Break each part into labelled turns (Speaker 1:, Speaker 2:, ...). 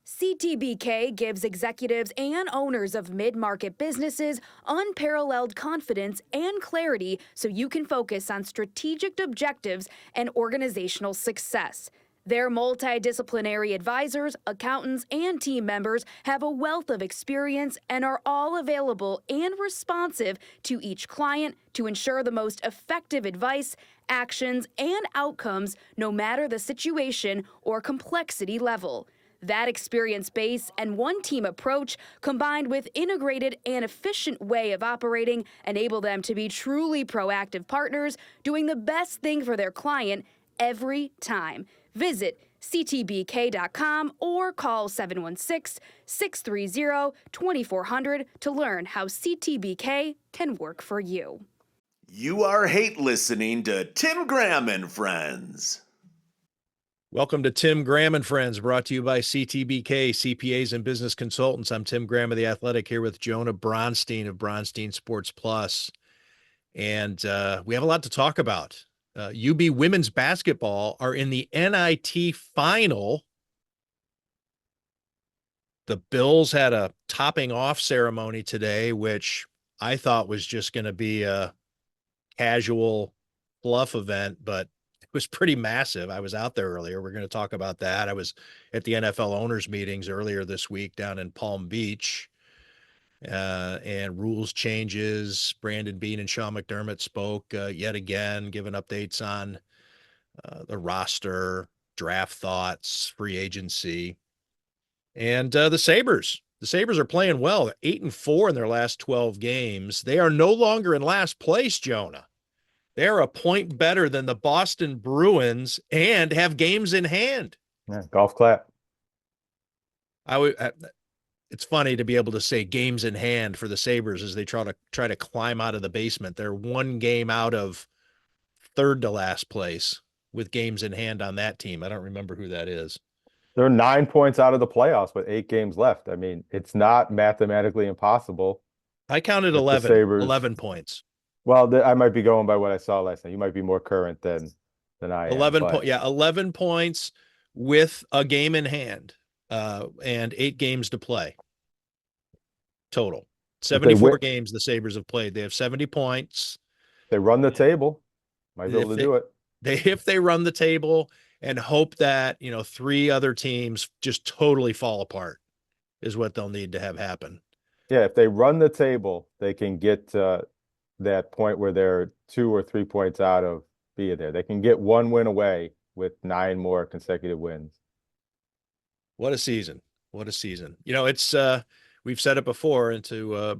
Speaker 1: CTBK gives executives and owners of mid-market businesses unparalleled confidence and clarity so you can focus on strategic objectives and organizational success. Their multidisciplinary advisors, accountants, and team members have a wealth of experience and are all available and responsive to each client to ensure the most effective advice, actions, and outcomes no matter the situation or complexity level. That experience base and one team approach combined with integrated and efficient way of operating enable them to be truly proactive partners doing the best thing for their client every time. Visit ctbk.com or call 716-630-2400 to learn how CTBK can work for you.
Speaker 2: You are hate listening to Tim Graham and Friends.
Speaker 3: Welcome to Tim Graham and Friends, brought to you by CTBK, CPAs and Business Consultants. I'm Tim Graham of The Athletic, here with Jonah Bronstein of Bronstein Sports Plus. And we have a lot to talk about. UB women's basketball are in the NIT final. The Bills had a topping off ceremony today, which I thought was just going to be a casual fluff event, but it was pretty massive. I was out there earlier. We're going to talk about that. I was at the NFL owners meetings earlier this week down in Palm Beach, and rules changes. Brandon Beane and Sean McDermott spoke yet again, giving updates on the roster, draft thoughts, free agency, and the Sabres. The Sabres are playing well. They're 8-4 in their last 12 games. They are no longer in last place, Jonah. They're a point better than the Boston Bruins and have games in hand.
Speaker 4: Yeah, golf clap.
Speaker 3: It's funny to be able to say games in hand for the Sabres as they try to climb out of the basement. They're one game out of third to last place with games in hand on that team. I don't remember who that is.
Speaker 4: They're 9 points out of the playoffs with 8 games left. I mean, it's not mathematically impossible.
Speaker 3: I counted 11 points.
Speaker 4: Well, I might be going by what I saw last night. You might be more current than I am.
Speaker 3: 11 points with a game in hand, and 8 games to play total. 74 games the Sabres have played. They have 70 points.
Speaker 4: They run the table. Might be able to do it.
Speaker 3: If they run the table and hope that, 3 other teams just totally fall apart is what they'll need to have happen.
Speaker 4: Yeah, if they run the table, they can get that point where they're 2 or 3 points out of being there. They can get 1 win away with 9 more consecutive wins.
Speaker 3: What a season. What a season. It's we've said it before, and to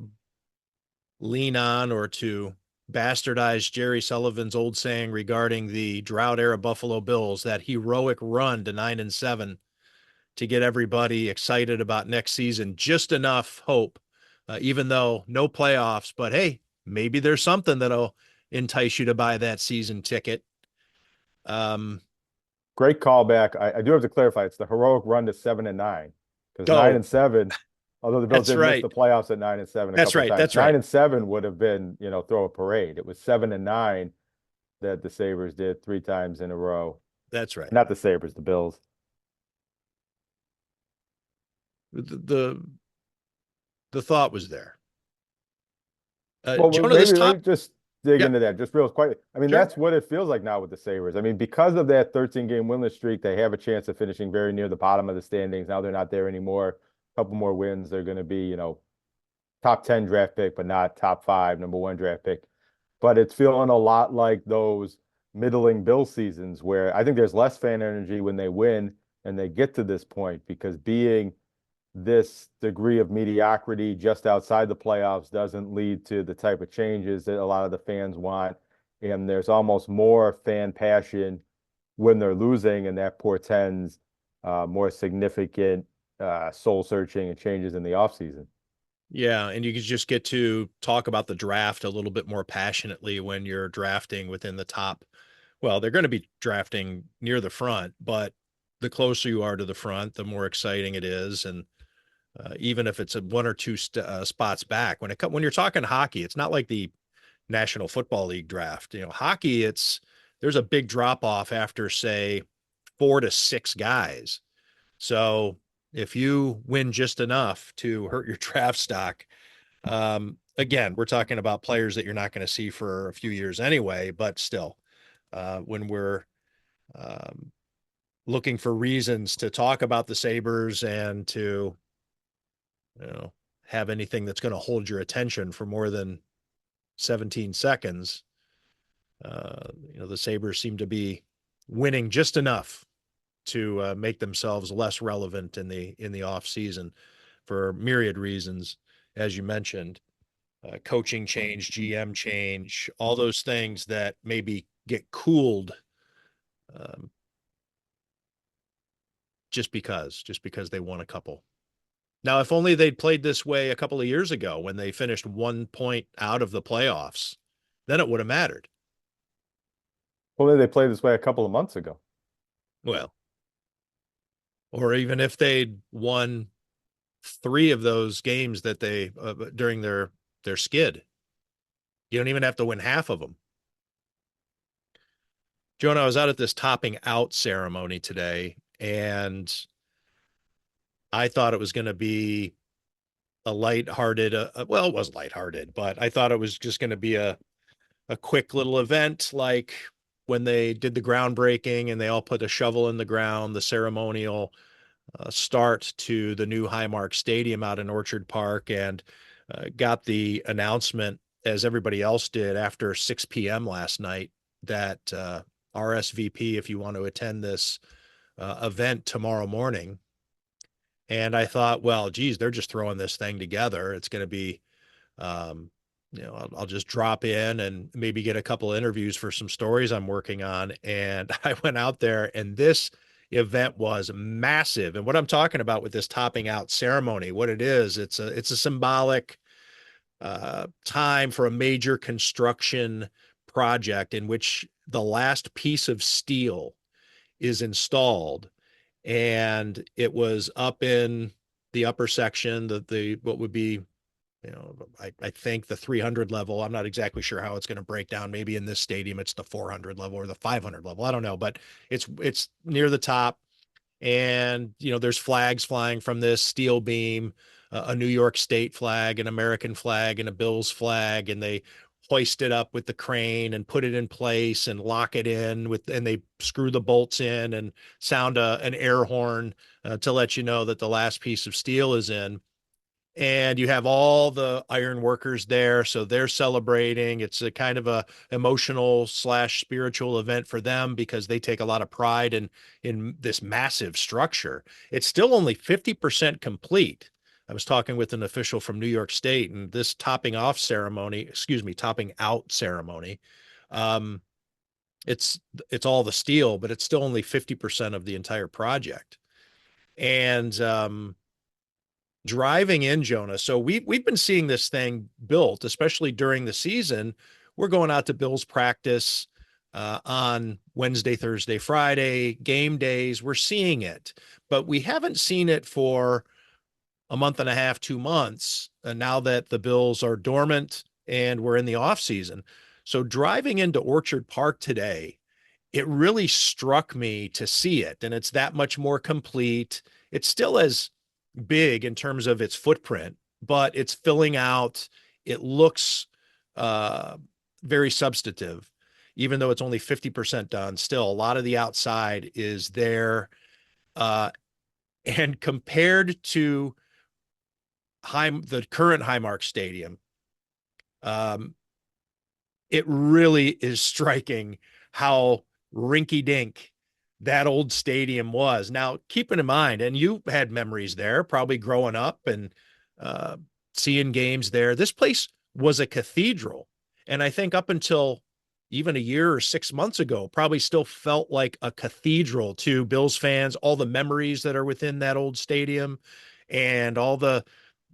Speaker 3: lean on or to bastardize Jerry Sullivan's old saying regarding the drought era Buffalo Bills, that heroic run to 9-7 to get everybody excited about next season. Just enough hope, even though no playoffs, but hey, maybe there's something that'll entice you to buy that season ticket.
Speaker 4: Great callback. I do have to clarify. It's the heroic run to 7-9, because 9-7, although the Bills didn't miss the playoffs at 9-7.
Speaker 3: That's right.
Speaker 4: That's right. 9-7 would have been, throw a parade. It was 7-9 that the Sabres did 3 times in a row.
Speaker 3: That's right.
Speaker 4: Not the Sabres, the Bills.
Speaker 3: The thought was there.
Speaker 4: Jonah, let me just dig into that just real quick. I mean, that's what it feels like now with the Sabres. I mean, because of that 13-game winless streak, they have a chance of finishing very near the bottom of the standings. Now they're not there anymore. A couple more wins, they're going to be, top 10 draft pick, but not top 5, number 1 draft pick. But it's feeling a lot like those middling Bill seasons where I think there's less fan energy when they win and they get to this point, because being this degree of mediocrity just outside the playoffs doesn't lead to the type of changes that a lot of the fans want. And there's almost more fan passion when they're losing, and that portends more significant soul searching and changes in the offseason.
Speaker 3: Yeah, and you can just get to talk about the draft a little bit more passionately when you're drafting within the top. Well, they're going to be drafting near the front, but the closer you are to the front, the more exciting it is. And even if it's 1 or 2 spots back, when you're talking hockey, it's not like the National Football League draft. Hockey, there's a big drop off after, say, 4 to 6 guys. So if you win just enough to hurt your draft stock, again, we're talking about players that you're not going to see for a few years anyway, but still, when we're looking for reasons to talk about the Sabres and to, have anything that's going to hold your attention for more than 17 seconds, the Sabres seem to be winning just enough to make themselves less relevant in the off season for myriad reasons, as you mentioned, coaching change, GM change, all those things that maybe get cooled just because they won a couple. Now, if only they'd played this way a couple of years ago when they finished 1 point out of the playoffs, then it would have mattered.
Speaker 4: Well, they played this way a couple of months ago.
Speaker 3: Well, or even if they'd won 3 of those games that they during their skid, you don't even have to win half of them. Jonah, I was out at this topping out ceremony today, and I thought it was going to be a lighthearted, well, it was lighthearted, but I thought it was just going to be a quick little event like when they did the groundbreaking and they all put a shovel in the ground, the ceremonial start to the new Highmark Stadium out in Orchard Park, and got the announcement, as everybody else did, after 6 p.m. last night that RSVP if you want to attend this event tomorrow morning. And I thought, well, geez, they're just throwing this thing together. It's going to be, I'll just drop in and maybe get a couple of interviews for some stories I'm working on. And I went out there, and this event was massive. And what I'm talking about with this topping out ceremony, what it is, it's a symbolic time for a major construction project in which the last piece of steel is installed. And it was up in the upper section, the what would be, I think the 300 level. I'm not exactly sure how it's going to break down. Maybe in this stadium, it's the 400 level or the 500 level. I don't know, but it's near the top. And, there's flags flying from this steel beam, a New York State flag, an American flag, and a Bills flag. And they hoist it up with the crane and put it in place and lock it in and they screw the bolts in and sound an air horn to let you know that the last piece of steel is in. And you have all the iron workers there, so they're celebrating. It's a kind of a emotional / spiritual event for them because they take a lot of pride in this massive structure. It's still only 50% complete. I was talking with an official from New York State, and this topping out ceremony, it's all the steel, but it's still only 50% of the entire project. And driving in, Jonah. So we've been seeing this thing built, especially during the season. We're going out to Bills practice on Wednesday, Thursday, Friday, game days. We're seeing it, but we haven't seen it for a month and a half, 2 months. Now that the Bills are dormant and we're in the off season. So driving into Orchard Park today, it really struck me to see it. And it's that much more complete. It's still as big in terms of its footprint, but it's filling out. It looks very substantive, even though it's only 50% done. Still, a lot of the outside is there. And compared to the current Highmark Stadium, it really is striking how rinky-dink that old stadium was. Now, keeping in mind, and you had memories there, probably growing up and seeing games there. This place was a cathedral. And I think up until even a year or 6 months ago, probably still felt like a cathedral to Bills fans, all the memories that are within that old stadium and all the,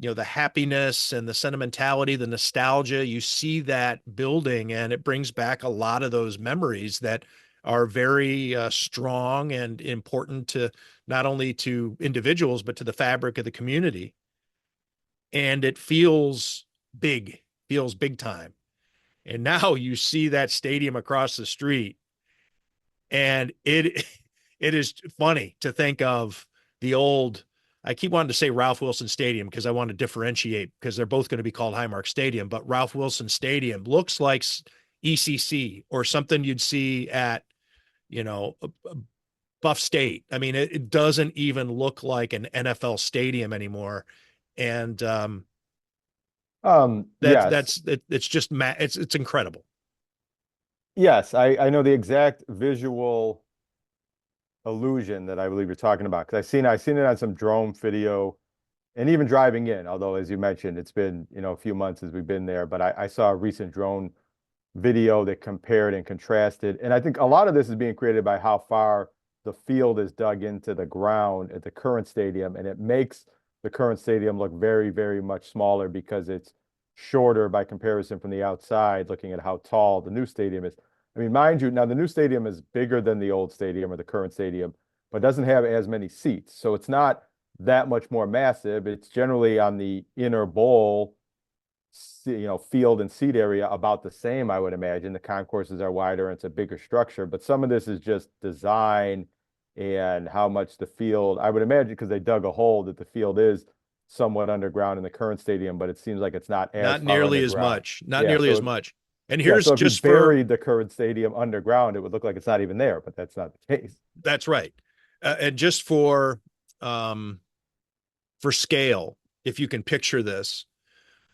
Speaker 3: the happiness and the sentimentality, the nostalgia. You see that building and it brings back a lot of those memories that are very strong and important to not only to individuals, but to the fabric of the community. And it feels big time. And now you see that stadium across the street and it it is funny to think of the old, I keep wanting to say Ralph Wilson Stadium because I want to differentiate because they're both going to be called Highmark Stadium, but Ralph Wilson Stadium looks like ECC or something you'd see at, Buff State. I mean, it doesn't even look like an NFL stadium anymore. And
Speaker 4: Yes.
Speaker 3: it's just it's incredible.
Speaker 4: Yes, I know the exact visual illusion that I believe you're talking about because I seen it on some drone video and even driving in, although as you mentioned, it's been, a few months since we've been there, but I saw a recent drone video that compared and contrasted. And I think a lot of this is being created by how far the field is dug into the ground at the current stadium, and it makes the current stadium look very, very much smaller because it's shorter by comparison from the outside, looking at how tall the new stadium is. I mean, mind you, now the new stadium is bigger than the old stadium or the current stadium, but doesn't have as many seats. So it's not that much more massive. It's generally on the inner bowl, field and seat area about the same, I would imagine. The concourses are wider and it's a bigger structure, but some of this is just design and how much the field, I would imagine, because they dug a hole, that the field is somewhat underground in the current stadium, but it seems like it's not as
Speaker 3: Not
Speaker 4: far
Speaker 3: nearly as
Speaker 4: underground.
Speaker 3: much, not
Speaker 4: Yeah,
Speaker 3: nearly
Speaker 4: so
Speaker 3: as much. And
Speaker 4: yeah,
Speaker 3: here's
Speaker 4: so if you
Speaker 3: just for,
Speaker 4: buried the current stadium underground, it would look like it's not even there, but that's not the case.
Speaker 3: that's right. And just for scale, if you can picture this,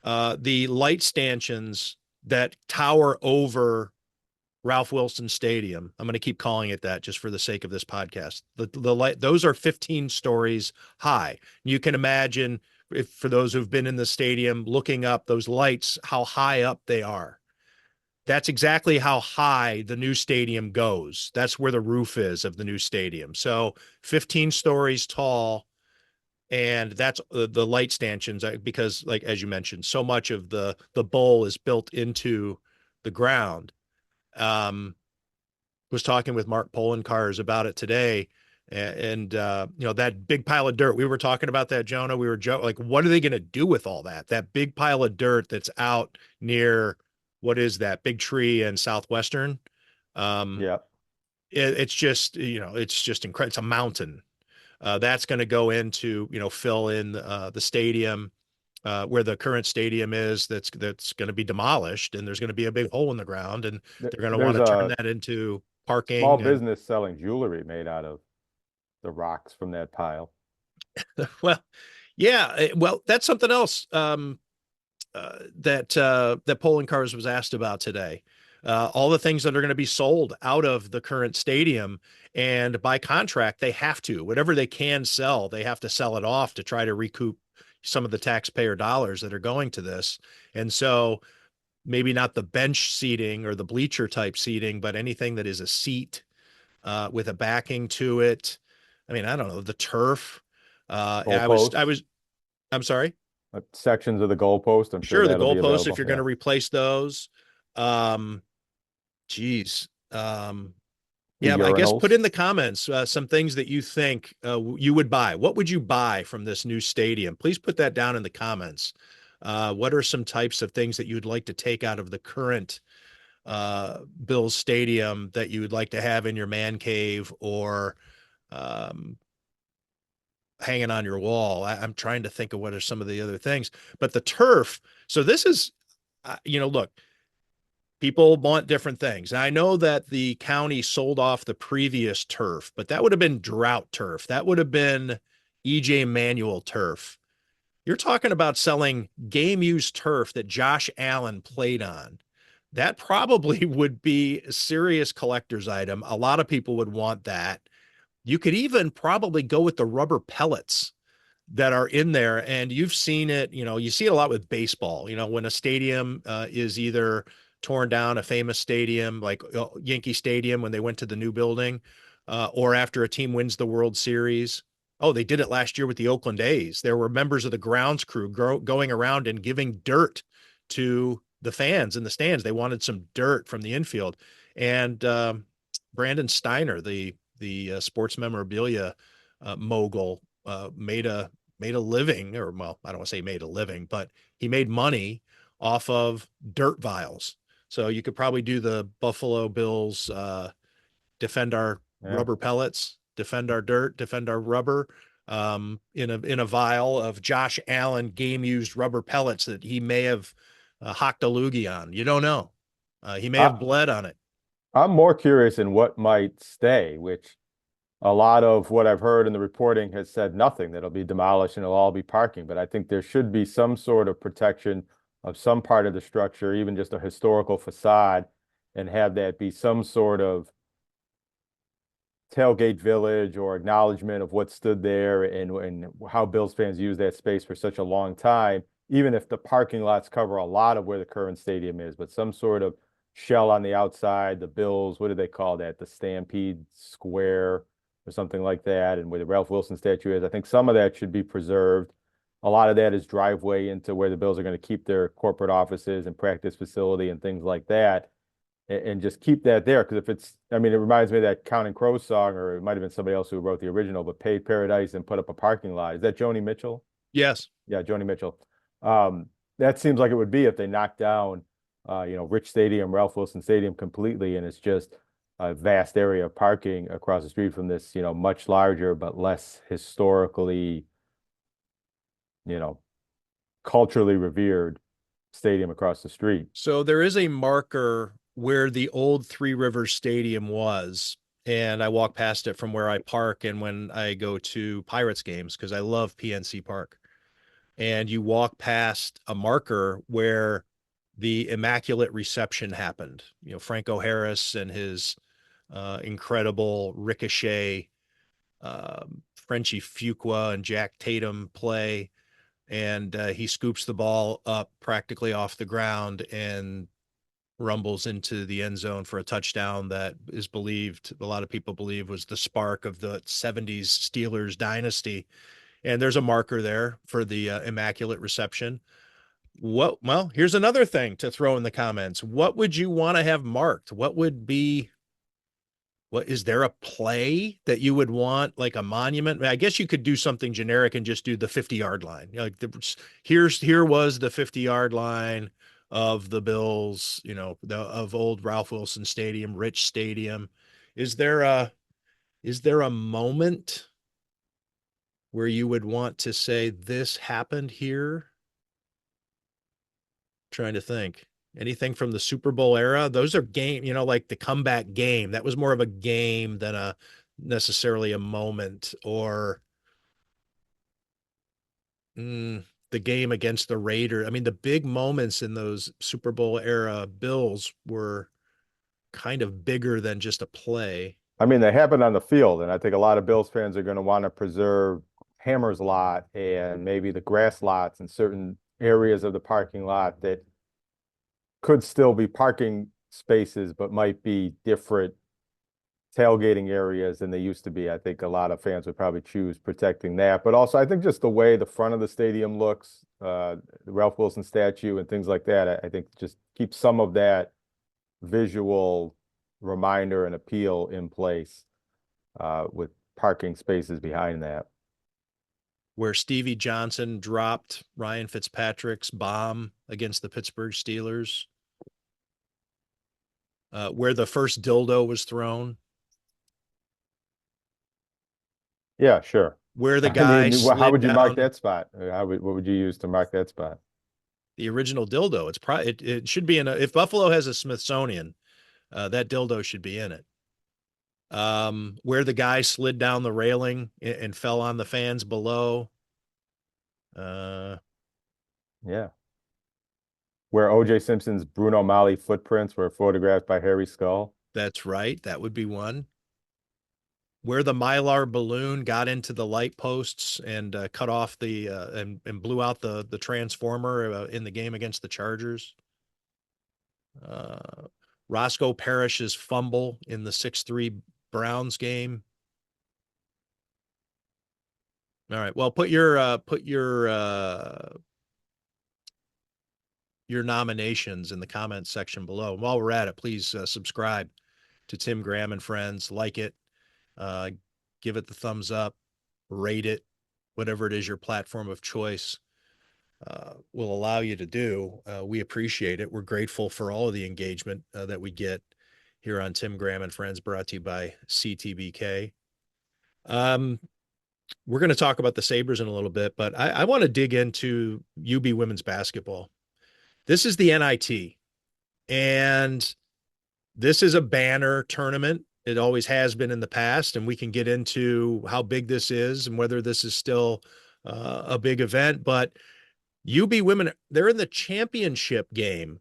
Speaker 3: the light stanchions that tower over Ralph Wilson Stadium. I'm going to keep calling it that just for the sake of this podcast. The light, those are 15 stories high. You can imagine, if for those who've been in the stadium looking up those lights, how high up they are. That's exactly how high the new stadium goes. That's where the roof is of the new stadium. So 15 stories tall, and that's the light stanchions, because, like as you mentioned, so much of the bowl is built into the ground. Was talking with Mark Polencars about it today, and that big pile of dirt we were talking about, that Jonah, we were like, what are they going to do with all that big pile of dirt that's out near, what is that big tree in Southwestern?
Speaker 4: Yeah.
Speaker 3: It's just, it's just incredible. It's a mountain. That's going to go into, fill in the stadium, where the current stadium is. That's going to be demolished, and there's going to be a big hole in the ground, and they're going to want
Speaker 4: There's
Speaker 3: to turn
Speaker 4: a
Speaker 3: that into
Speaker 4: small
Speaker 3: parking. And
Speaker 4: business selling jewelry made out of the rocks from that pile.
Speaker 3: well, yeah, well, that's something else. That Polling Cars was asked about today. All the things that are going to be sold out of the current stadium, and by contract, they have to, whatever they can sell, they have to sell it off to try to recoup some of the taxpayer dollars that are going to this. And so maybe not the bench seating or the bleacher type seating, but anything that is a seat with a backing to it. I mean, I don't know, the turf.
Speaker 4: Goalposts,
Speaker 3: I'm sorry.
Speaker 4: sections of the goalpost. I'm sure
Speaker 3: Sure, the
Speaker 4: that'll be
Speaker 3: goalposts, if
Speaker 4: available.
Speaker 3: you're going
Speaker 4: Yeah.
Speaker 3: to replace those. Um, geez.
Speaker 4: The
Speaker 3: Yeah, I guess put
Speaker 4: urinals.
Speaker 3: in the comments some things that you think you would buy. What would you buy from this new stadium? Please put that down in the comments. What are some types of things that you'd like to take out of the current Bills Stadium that you would like to have in your man cave, or um, hanging on your wall? I'm trying to think of what are some of the other things, but the turf. So this is, look, people want different things. I know that the county sold off the previous turf, but that would have been drought turf. That would have been EJ Manuel turf. You're talking about selling game used turf that Josh Allen played on. That probably would be a serious collector's item. A lot of people would want that. You could even probably go with the rubber pellets that are in there. And you've seen it, you see it a lot with baseball, when a stadium is either torn down, a famous stadium like Yankee Stadium when they went to the new building, or after a team wins the World Series. Oh, they did it last year with the Oakland A's. There were members of the grounds crew going around and giving dirt to the fans in the stands. They wanted some dirt from the infield. And Brandon Steiner, the sports memorabilia mogul, made a living, or, well, I don't want to say made a living, but he made money off of dirt vials. So you could probably do the Buffalo Bills defend our
Speaker 4: Yeah.
Speaker 3: rubber pellets. defend our dirt, defend our rubber, in a vial of Josh Allen game used rubber pellets that he may have hocked a loogie on. You don't know. He may have bled on it.
Speaker 4: I'm more curious in what might stay, which a lot of what I've heard in the reporting has said nothing, that it'll be demolished and it'll all be parking. But I think there should be some sort of protection of some part of the structure, even just a historical facade, and have that be some sort of tailgate village or acknowledgement of what stood there and how Bills fans use that space for such a long time, even if the parking lots cover a lot of where the current stadium is, but some sort of shell on the outside, the Bills, what do they call that? The Stampede Square or something like that, and where the Ralph Wilson statue is. I think some of that should be preserved. A lot of that is driveway into where the Bills are going to keep their corporate offices and practice facility and things like that. And just keep that there, because if it's, I mean, it reminds me of that Counting Crows song, or it might have been somebody else who wrote the original, but paid paradise and put up a parking lot. Is that Joni Mitchell?
Speaker 3: Yes.
Speaker 4: Yeah, Joni Mitchell. That seems like it would be if they knocked down, Rich Stadium, Ralph Wilson Stadium completely, and it's just a vast area of parking across the street from this, much larger but less historically, culturally revered stadium across the street.
Speaker 3: So there is a marker where the old Three Rivers Stadium was, and I walk past it from where I park and when I go to Pirates games, because I love PNC Park. And you walk past a marker where the Immaculate Reception happened. Franco Harris and his incredible ricochet, Frenchie Fuqua and Jack Tatum play, and he scoops the ball up practically off the ground and rumbles into the end zone for a touchdown that is believed, a lot of people believe, was the spark of the 70s Steelers dynasty. And there's a marker there for the Immaculate Reception. Well, here's another thing to throw in the comments. What would you want to have marked? What is there a play that you would want, like a monument? I guess you could do something generic and just do the 50-yard line. Here was the 50-yard line of the Bills, of old Ralph Wilson Stadium, Rich Stadium. Is there a moment where you would want to say this happened here? Trying to think. Anything from the Super Bowl era? Those are game, like the comeback game. That was more of a game than necessarily a moment, or the game against the Raiders. I mean, the big moments in those Super Bowl era Bills were kind of bigger than just a play.
Speaker 4: I mean, they happened on the field, and I think a lot of Bills fans are going to want to preserve Hammer's lot and maybe the grass lots and certain areas of the parking lot that could still be parking spaces, but might be different tailgating areas than they used to be. I think a lot of fans would probably choose protecting that. But also, I think just the way the front of the stadium looks, the Ralph Wilson statue and things like that, I think just keep some of that visual reminder and appeal in place, with parking spaces behind that.
Speaker 3: Where Stevie Johnson dropped Ryan Fitzpatrick's bomb against the Pittsburgh Steelers. Where the first dildo was thrown.
Speaker 4: Yeah, sure.
Speaker 3: Where the guy
Speaker 4: how would you mark
Speaker 3: down
Speaker 4: that spot? What would you use to mark that spot?
Speaker 3: the original dildo. It's probably it should be in if Buffalo has a Smithsonian, that dildo should be in it. Where the guy slid down the railing and fell on the fans below.
Speaker 4: Yeah. Where O.J. Simpson's Bruno Mali footprints were photographed by Harry Skull.
Speaker 3: That's right. That would be one. Where the Mylar balloon got into the light posts and cut off the and blew out the transformer in the game against the Chargers. Roscoe Parrish's fumble in the 6-3 Browns game. All right. Well, put your nominations in the comments section below. And while we're at it, please subscribe to Tim Graham and Friends. Like it, give it the thumbs up, rate it, whatever it is your platform of choice will allow you to do. We appreciate it. We're grateful for all of the engagement that we get here on Tim Graham and Friends, brought to you by CTBK. We're going to talk about the Sabres in a little bit, but I want to dig into UB women's basketball. This is the NIT, and this is a banner tournament. It always has been in the past, and we can get into how big this is and whether this is still a big event. But UB women, they're in the championship game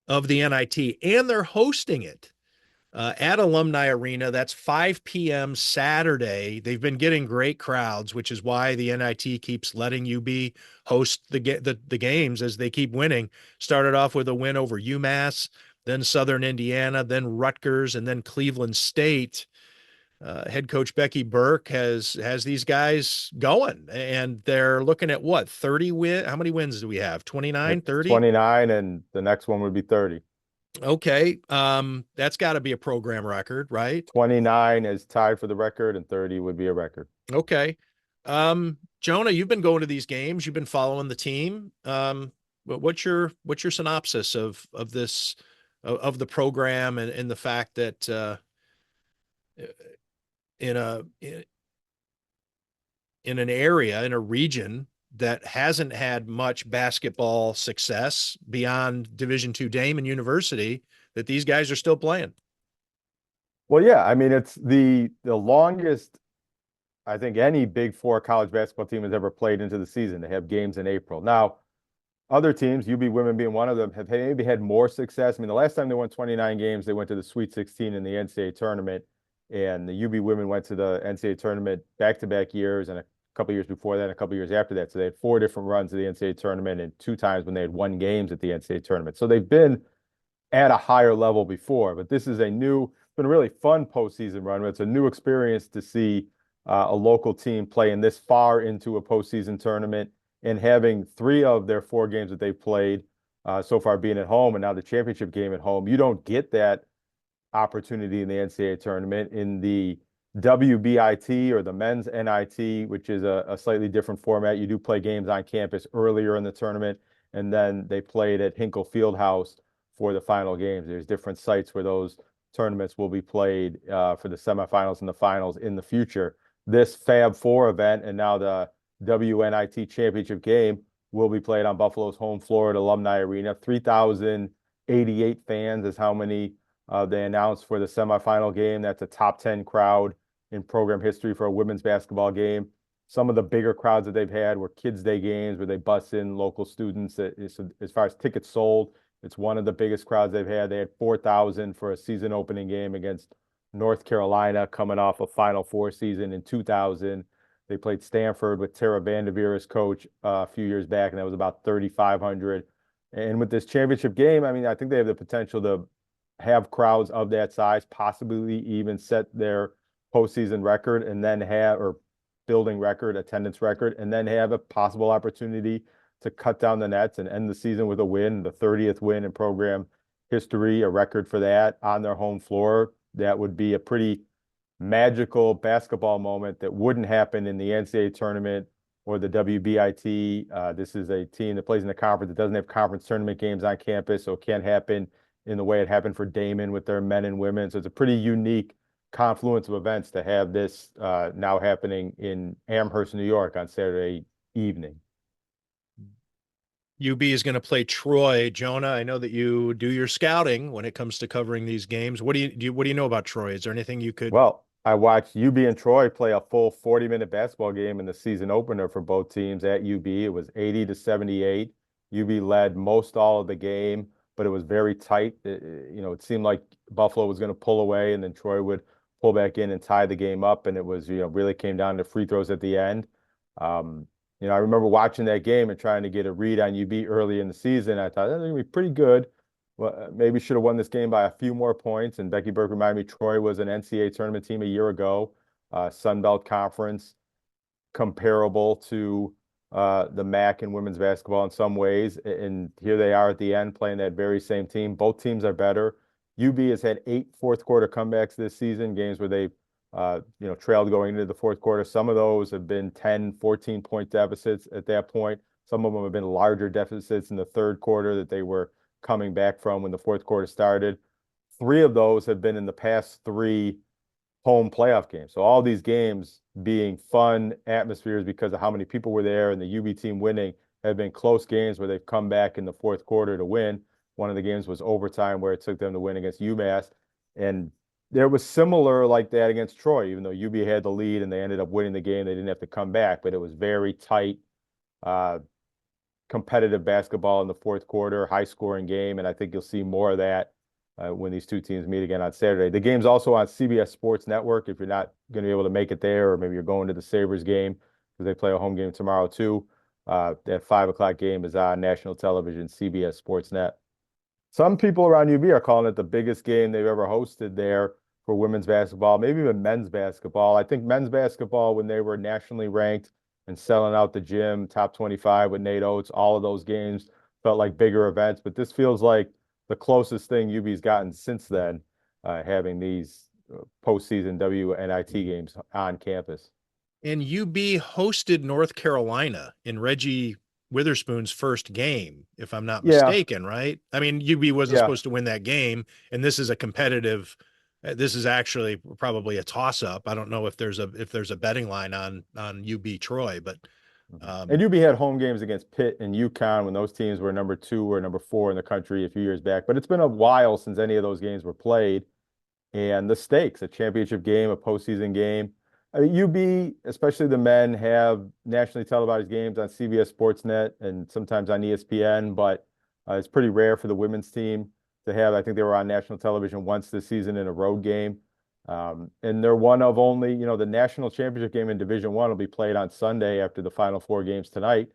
Speaker 3: of the NIT, and they're hosting it at Alumni Arena. That's 5 p.m. Saturday. They've been getting great crowds, which is why the NIT keeps letting UB host the games as they keep winning. Started off with a win over UMass, then Southern Indiana, then Rutgers, and then Cleveland State. Head coach Becky Burke has these guys going, and they're looking at what, 30 win? How many wins do we have? 29, 30?
Speaker 4: 29, and the next one would be 30.
Speaker 3: Okay. That's got to be a program record, right?
Speaker 4: 29 is tied for the record, and 30 would be a record.
Speaker 3: Okay. Jonah, you've been going to these games. You've been following the team. What's your synopsis of this, of the program and the fact that in an area, in a region that hasn't had much basketball success beyond Division II Damon University, that these guys are still playing?
Speaker 4: Well, yeah, I mean, it's the longest I think any Big Four college basketball team has ever played into the season. They have games in April. Now, other teams, UB women being one of them, have maybe had more success. I mean, the last time they won 29 games, they went to the Sweet 16 in the NCAA tournament, and the UB women went to the NCAA tournament back-to-back years, and a couple years before that, and a couple years after that. So they had 4 different runs of the NCAA tournament, and 2 times when they had won games at the NCAA tournament. So they've been at a higher level before, but this is been a really fun postseason run. It's a new experience to see a local team playing this far into a postseason tournament and having 3 of their 4 games that they've played so far being at home, and now the championship game at home. You don't get that opportunity in the NCAA tournament. In the WBIT, or the men's NIT, which is a slightly different format, you do play games on campus earlier in the tournament, and then they played at Hinkle Fieldhouse for the final games. There's different sites where those tournaments will be played for the semifinals and the finals in the future. This Fab Four event and now the WNIT championship game will be played on Buffalo's home floor at Alumni Arena. 3,088 fans is how many they announced for the semifinal game. That's a top 10 crowd in program history for a women's basketball game. Some of the bigger crowds that they've had were Kids Day games where they bus in local students. As far as tickets sold, it's one of the biggest crowds they've had. They had 4,000 for a season opening game against North Carolina, coming off a Final Four season in 2000. They played Stanford with Tara Vanderveer as coach a few years back, and that was about 3,500. And with this championship game, I mean, I think they have the potential to have crowds of that size, possibly even set their postseason record, and then or building record, attendance record, and then have a possible opportunity to cut down the nets and end the season with a win, the 30th win in program history, a record for that on their home floor. That would be a pretty magical basketball moment that wouldn't happen in the NCAA tournament or the WBIT. This is a team that plays in the conference that doesn't have conference tournament games on campus, so it can't happen in the way it happened for Damon with their men and women. So it's a pretty unique confluence of events to have this now happening in Amherst, New York on Saturday evening.
Speaker 3: UB is going to play Troy. Jonah, I know that you do your scouting when it comes to covering these games. What do you know about Troy? Is there anything you could?
Speaker 4: Well, I watched UB and Troy play a full 40-minute basketball game in the season opener for both teams at UB. It was 80-78. UB led most all of the game, but it was very tight. It seemed like Buffalo was going to pull away, and then Troy would pull back in and tie the game up, and it was, really came down to free throws at the end. I remember watching that game and trying to get a read on UB early in the season. I thought, that's going to be pretty good. Well, maybe should have won this game by a few more points. And Becky Burke reminded me Troy was an NCAA tournament team a year ago, Sun Belt Conference, comparable to the MAC in women's basketball in some ways. And here they are at the end playing that very same team. Both teams are better. UB has had 8 fourth-quarter comebacks this season, games where they trailed going into the fourth quarter. Some of those have been 10, 14-point deficits at that point. Some of them have been larger deficits in the third quarter that they were coming back from when the fourth quarter started. 3 of those have been in the past 3 home playoff games. So all these games being fun atmospheres because of how many people were there, and the UB team winning have been close games where they've come back in the fourth quarter to win. One of the games was overtime where it took them to win against UMass. And there was similar like that against Troy, even though UB had the lead and they ended up winning the game. They didn't have to come back, but it was very tight, competitive basketball in the fourth quarter, high scoring game. And I think you'll see more of that when these two teams meet again on Saturday. The game's also on CBS Sports Network if you're not going to be able to make it there, or maybe you're going to the Sabres game because they play a home game tomorrow too. That 5 o'clock game is on national television, CBS Sportsnet. Some people around UB are calling it the biggest game they've ever hosted there for women's basketball, maybe even men's basketball. I think men's basketball, when they were nationally ranked and selling out the gym, top 25 with Nate Oates, all of those games felt like bigger events. But this feels like the closest thing UB's gotten since then, having these postseason WNIT games on campus.
Speaker 3: And UB hosted North Carolina in Reggie Witherspoon's first game, if I'm not mistaken, right? I mean, UB wasn't supposed to win that game, and this is a competitive. This is actually probably a toss-up. I don't know if there's a betting line on UB Troy, but
Speaker 4: and UB had home games against Pitt and UConn when those teams were number 2 or number 4 in the country a few years back. But it's been a while since any of those games were played, and the stakes, a championship game, a postseason game. I mean, UB, especially the men, have nationally televised games on CBS Sportsnet and sometimes on ESPN, but it's pretty rare for the women's team to have. I think they were on national television once this season in a road game. And they're one of only, the national championship game in Division I will be played on Sunday after the final 4 games tonight.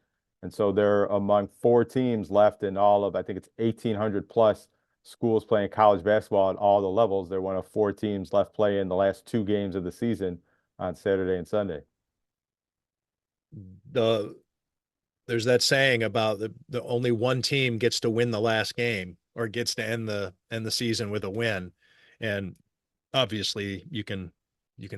Speaker 4: And so they're among 4 teams left in all of, I think it's 1,800 plus schools playing college basketball at all the levels. They're one of 4 teams left playing the last 2 games of the season on Saturday and Sunday.
Speaker 3: There's that saying about the only one team gets to win the last game or gets to end the season with a win. And obviously you can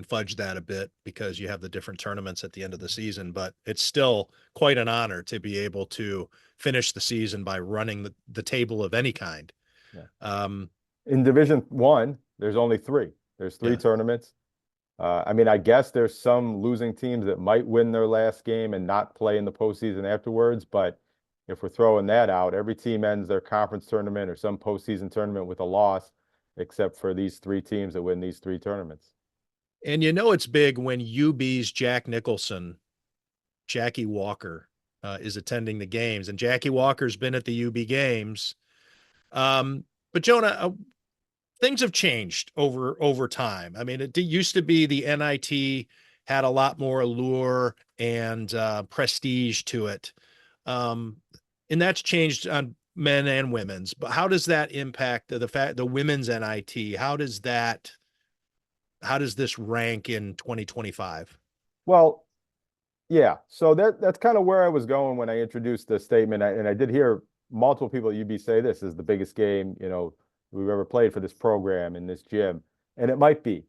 Speaker 3: fudge that a bit because you have the different tournaments at the end of the season, but it's still quite an honor to be able to finish the season by running the table of any kind.
Speaker 4: Yeah. In Division I, there's only 3. There's 3 tournaments. I mean, I guess there's some losing teams that might win their last game and not play in the postseason afterwards. But if we're throwing that out, every team ends their conference tournament or some postseason tournament with a loss, except for these 3 teams that win these 3 tournaments.
Speaker 3: And it's big when UB's Jack Nicholson, Jackie Walker, is attending the games. And Jackie Walker's been at the UB games. But Jonah, things have changed over time. I mean, it used to be the NIT had a lot more allure and prestige to it. And that's changed on men and women's. But how does that impact the women's NIT? How does this rank in 2025?
Speaker 4: Well, yeah. So that's kind of where I was going when I introduced the statement. And I did hear multiple people at UB say this is the biggest game, we've ever played for this program in this gym. And it might be.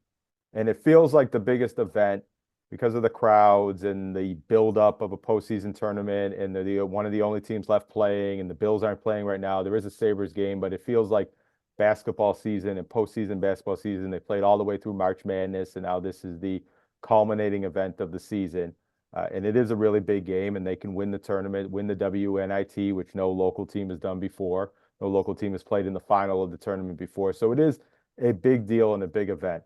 Speaker 4: And it feels like the biggest event because of the crowds and the buildup of a postseason tournament. And they're one of the only teams left playing, and the Bills aren't playing right now. There is a Sabres game, but it feels like basketball season and postseason basketball season. They played all the way through March Madness, and now this is the culminating event of the season. And it is a really big game, and they can win the tournament, win the WNIT, which no local team has done before. No local team has played in the final of the tournament before. So it is a big deal and a big event.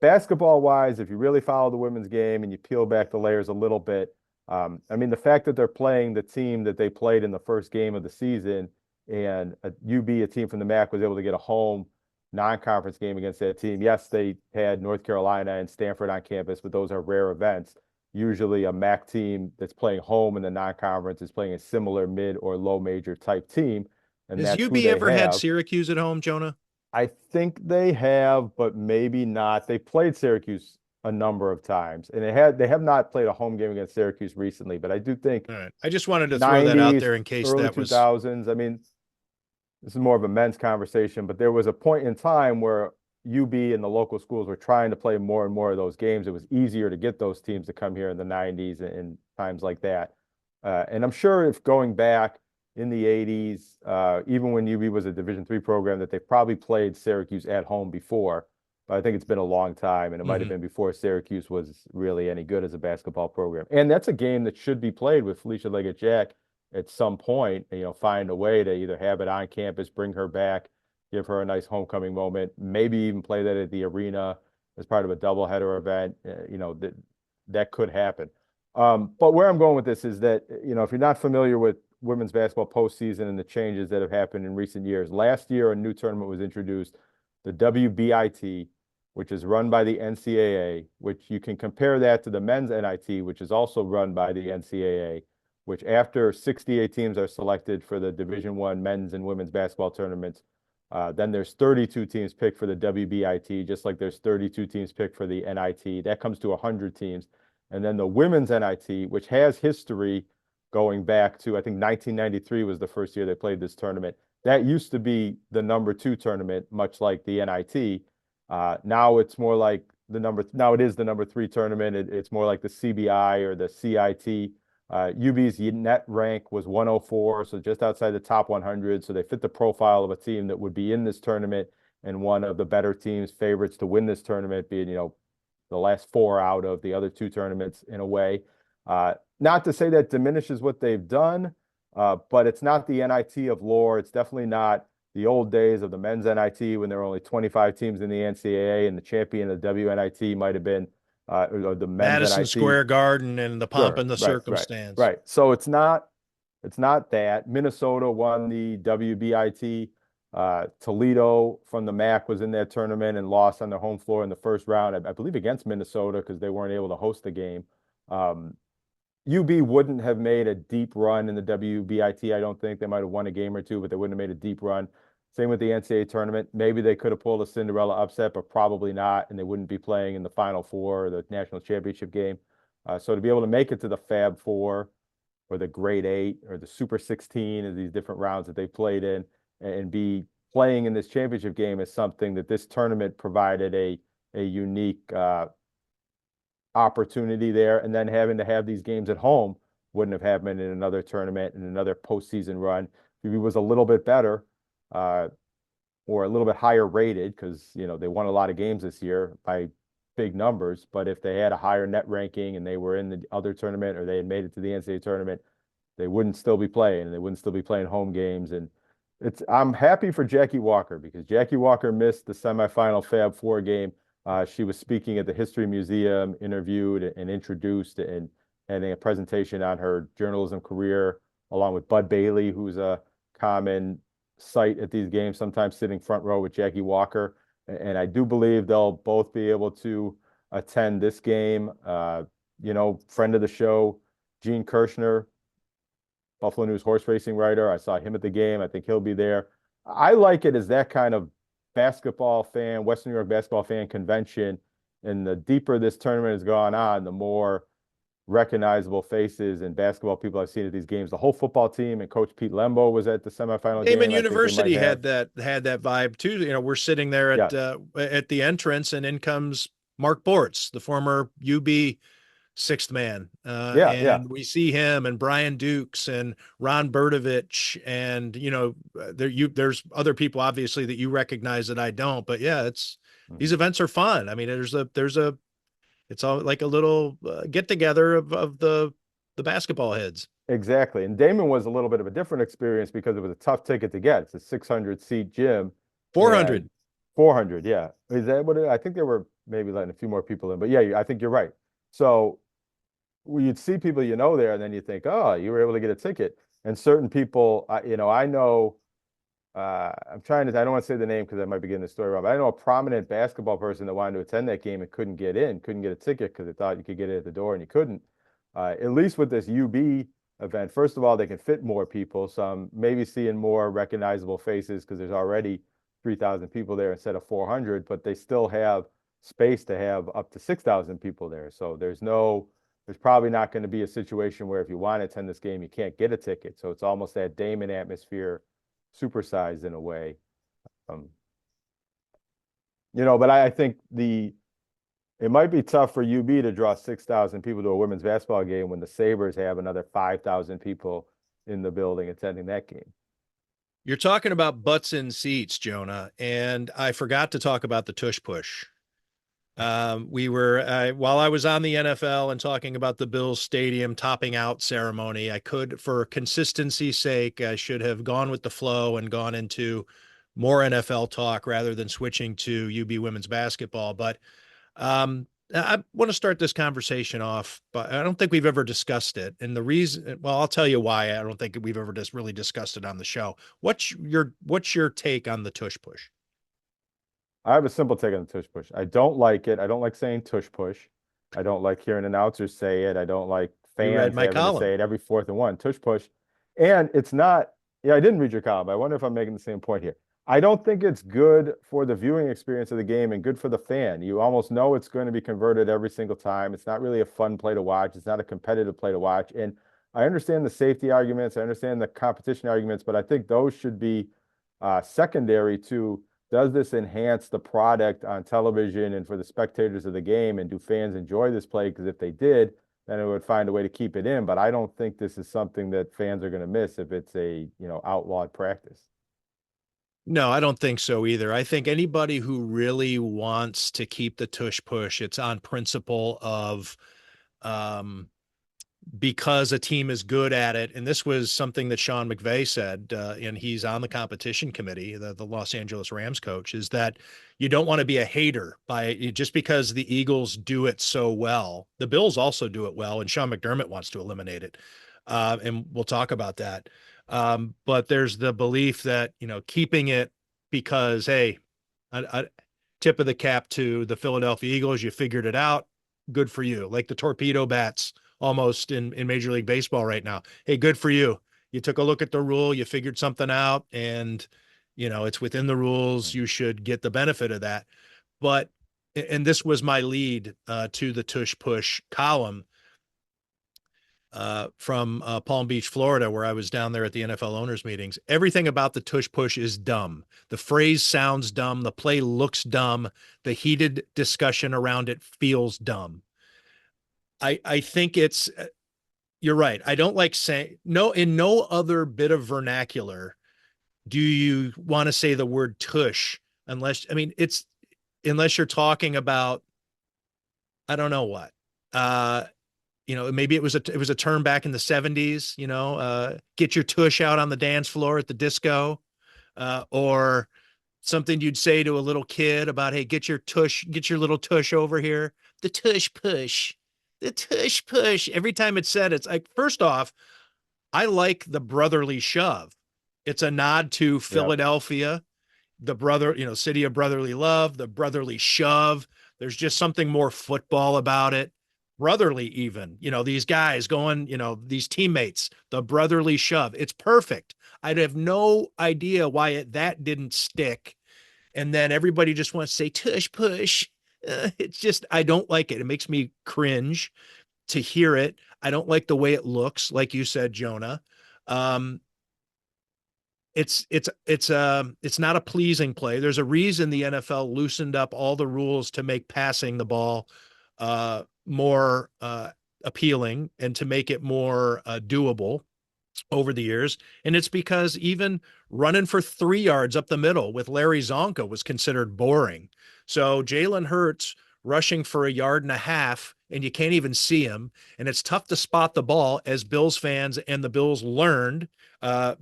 Speaker 4: Basketball-wise, if you really follow the women's game and you peel back the layers a little bit, I mean, the fact that they're playing the team that they played in the first game of the season, and UB, a team from the MAC, was able to get a home non-conference game against that team. Yes, they had North Carolina and Stanford on campus, but those are rare events. Usually a MAC team that's playing home in the non-conference is playing a similar mid or low major type team. And
Speaker 3: has UB ever had Syracuse at home, Jonah?
Speaker 4: I think they have, but maybe not. They played Syracuse a number of times, and they have not played a home game against Syracuse recently. But I do think.
Speaker 3: All right. I just wanted to throw that out there in case
Speaker 4: early
Speaker 3: that was
Speaker 4: 2000s. I mean, this is more of a men's conversation, but there was a point in time where UB and the local schools were trying to play more and more of those games. It was easier to get those teams to come here in the 90s and times like that. And I'm sure if going back in the 80s, even when UB was a Division III program, that they probably played Syracuse at home before. but I think it's been a long time, and it might have been before Syracuse was really any good as a basketball program. And that's a game that should be played with Felicia Leggett-Jack at some point, find a way to either have it on campus, bring her back, give her a nice homecoming moment, maybe even play that at the arena as part of a doubleheader event. That could happen. But where I'm going with this is that, if you're not familiar with women's basketball postseason and the changes that have happened in recent years, last year a new tournament was introduced, the WBIT, which is run by the NCAA, which you can compare that to the men's NIT, which is also run by the NCAA, which after 68 teams are selected for the Division I men's and women's basketball tournaments, then there's 32 teams picked for the WBIT, just like there's 32 teams picked for the NIT. That comes to 100 teams. And then the women's NIT, which has history going back to, I think 1993 was the first year they played this tournament. That used to be the number 2 tournament, much like the NIT. Now it's more like now it is the number 3 tournament. It's more like the CBI or the CIT. UB's net rank was 104, so just outside the top 100. So they fit the profile of a team that would be in this tournament and one of the better teams, favorites to win this tournament, being, the last 4 out of the other 2 tournaments in a way. Not to say that diminishes what they've done, but it's not the NIT of lore. It's definitely not the old days of the men's NIT when there were only 25 teams in the NCAA and the champion of the WNIT might have been or the men's
Speaker 3: Madison
Speaker 4: NIT.
Speaker 3: Square Garden and the pomp and the circumstance.
Speaker 4: Right. So it's not that. Minnesota won the WBIT. Toledo from the MAC was in that tournament and lost on their home floor in the first round, I believe against Minnesota, because they weren't able to host the game. UB wouldn't have made a deep run in the WBIT. I don't think. They might have won a game or two, but they wouldn't have made a deep run. Same with the NCAA tournament. Maybe they could have pulled a Cinderella upset, but probably not, and they wouldn't be playing in the Final Four or the national championship game. So to be able to make it to the Fab Four or the Grade 8 or the Super 16 of these different rounds that they played in and be playing in this championship game is something that this tournament provided a unique opportunity there. And then having to have these games at home wouldn't have happened in another tournament and another postseason run. If it was a little bit better or a little bit higher rated, because they won a lot of games this year by big numbers, but if they had a higher net ranking and they were in the other tournament or they had made it to the NCAA tournament, they wouldn't still be playing, and they wouldn't still be playing home games. And I'm happy for Jackie Walker, because Jackie Walker missed the semifinal Fab Four game. She was speaking at the History Museum, interviewed and introduced and having a presentation on her journalism career, along with Bud Bailey, who's a common sight at these games, sometimes sitting front row with Jackie Walker. And I do believe they'll both be able to attend this game. Friend of the show, Gene Kirshner, Buffalo News horse racing writer. I saw him at the game. I think he'll be there. I like it as that kind of basketball fan, Western New York basketball fan convention. And the deeper this tournament has gone on, the more recognizable faces and basketball people I've seen at these games. The whole football team and Coach Pete Lembo was at the semifinal game.
Speaker 3: Damon University had that vibe too. We're sitting there at the entrance, and in comes Mark Bortz, the former UB sixth man. We see him and Brian Dukes and Ron Berdovich, and there's other people obviously that you recognize that I don't, but these events are fun. I mean, it's all like a little get together of the basketball heads.
Speaker 4: Exactly. And Damon was a little bit of a different experience because it was a tough ticket to get. It's a 600 seat gym.
Speaker 3: 400.
Speaker 4: 400. Yeah. Is that what I think they were maybe letting a few more people in, but yeah, I think you're right. So you'd see people there, and then you think, oh, you were able to get a ticket. And certain people, I know, I don't want to say the name because I might be getting the story wrong, but I know a prominent basketball person that wanted to attend that game and couldn't get a ticket because they thought you could get it at the door and you couldn't. At least with this UB event, first of all, they can fit more people. So I'm maybe seeing more recognizable faces because there's already 3,000 people there instead of 400, but they still have space to have up to 6,000 people there. So there's probably not going to be a situation where if you want to attend this game, you can't get a ticket. So it's almost that Damon atmosphere supersized in a way. But I think it might be tough for UB to draw 6,000 people to a women's basketball game when the Sabres have another 5,000 people in the building attending that game.
Speaker 3: You're talking about butts in seats, Jonah, and I forgot to talk about the Tush Push. We were while I was on the NFL and talking about the Bills stadium topping out ceremony, I could, for consistency's sake, I should have gone with the flow and gone into more NFL talk rather than switching to UB women's basketball. But I want to start this conversation off, but I don't think we've ever discussed it. And the reason, well, I'll tell you why I don't think we've ever just really discussed it on the show. What's your take on the tush push?
Speaker 4: I have a simple take on the tush push. I don't like it. I don't like saying tush push. I don't like hearing announcers say it. I don't like
Speaker 3: You read
Speaker 4: fans
Speaker 3: my
Speaker 4: having to
Speaker 3: column.
Speaker 4: say it every 4th and 1. Tush push. And it's not, yeah, I didn't read your column. I wonder if I'm making the same point here. I don't think it's good for the viewing experience of the game and good for the fan. You almost know it's going to be converted every single time. It's not really a fun play to watch. It's not a competitive play to watch. And I understand the safety arguments. I understand the competition arguments, but I think those should be secondary to, does this enhance the product on television and for the spectators of the game? And do fans enjoy this play? Because if they did, then it would find a way to keep it in. But I don't think this is something that fans are going to miss if it's a, outlawed practice.
Speaker 3: No, I don't think so either. I think anybody who really wants to keep the tush push, it's on principle of um, because a team is good at it. And this was something that Sean McVay said, and he's on the competition committee, the Los Angeles Rams coach, is that you don't want to be a hater by just because the Eagles do it so well. The Bills also do it well, and Sean McDermott wants to eliminate it. And we'll talk about that. But there's the belief that, keeping it because, hey, I tip of the cap to the Philadelphia Eagles, you figured it out. Good for you. Like the torpedo bats almost in Major League Baseball right now. Hey, good for you. You took a look at the rule, you figured something out, and it's within the rules. You should get the benefit of that. But, and this was my lead to the Tush Push column from Palm Beach, Florida, where I was down there at the NFL owners meetings. Everything about the tush push is dumb. The phrase sounds dumb. The play looks dumb. The heated discussion around it feels dumb. I think it's, you're right. I don't like saying, no, in no other bit of vernacular do you want to say the word tush unless, I mean, unless you're talking about, I don't know what, maybe it was a term back in the 70s, get your tush out on the dance floor at the disco, or something you'd say to a little kid about, hey, get your little tush over here. The tush push, the tush push. Every time it's said, it's like, first off, I like the brotherly shove. It's a nod to Philadelphia, the city of brotherly love, the brotherly shove. There's just something more football about it. Brotherly, even, these guys going, these teammates, the brotherly shove. It's perfect. I'd have no idea why that didn't stick. And then everybody just wants to say tush push. It's just, I don't like it. It makes me cringe to hear it. I don't like the way it looks, like you said, Jonah. It's not a pleasing play. There's a reason the NFL loosened up all the rules to make passing the ball more appealing and to make it more doable over the years. And it's because even running for 3 yards up the middle with Larry Zonka was considered boring. So Jalen Hurts rushing for 1.5 yards and you can't even see him. And it's tough to spot the ball, as Bills fans and the Bills learned,